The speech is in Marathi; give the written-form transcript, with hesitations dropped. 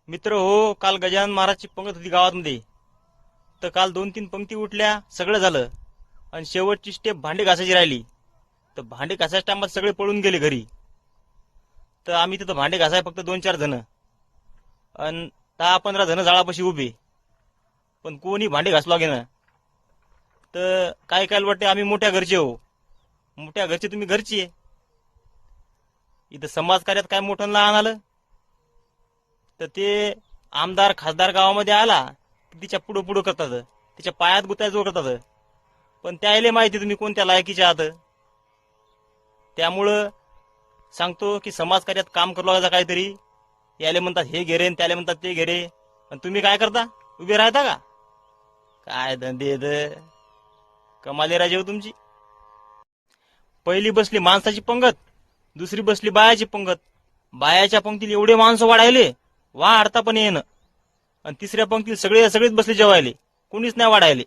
मित्र हो, काल गजानन महाराजची पंगत होती गावामध्ये. तर काल 2-3 पंक्ती उठल्या, सगळं झालं. आणि शेवटची स्टेप भांडे घासायची राहिली. तर भांडे घासायच्या टायमात सगळे पळून गेले घरी. तर आम्ही तिथं भांडे घासाय फक्त 2-4 जण आणि 10-15 जण जाळापाशी उभे. पण कोणी भांडे घासला गेलं. तर काय काय वाटते आम्ही मोठ्या घरचे हो. मोठ्या घरचे तुम्ही घरची आहे. इथं समाज कार्यात काय मोठं लहान आलं तर ते आमदार खासदार गावामध्ये आला तिच्या पुढं पुढं करतात, तिच्या पायात गुतायजोड करतात. पण त्याला माहिती तुम्ही कोणत्या लायकीचे आहात. त्यामुळं सांगतो की समाज कार्यात काम करू लागायचं काहीतरी. याले म्हणतात हे घेरे त्याला म्हणतात ते घेरे, आणि तुम्ही काय करता, उभे राहता का? काय धंदे कमाले राजे हो तुमची. पहिली बसली माणसाची पंगत, दुसरी बसली बायाची पंगत. बायाच्या पंक्तीला एवढे माणसं वाढायले वाढता पण येणं, आणि तिसऱ्या पंक्तीला सगळेच बसले जेवायले, कोणीच नाही वाढायले.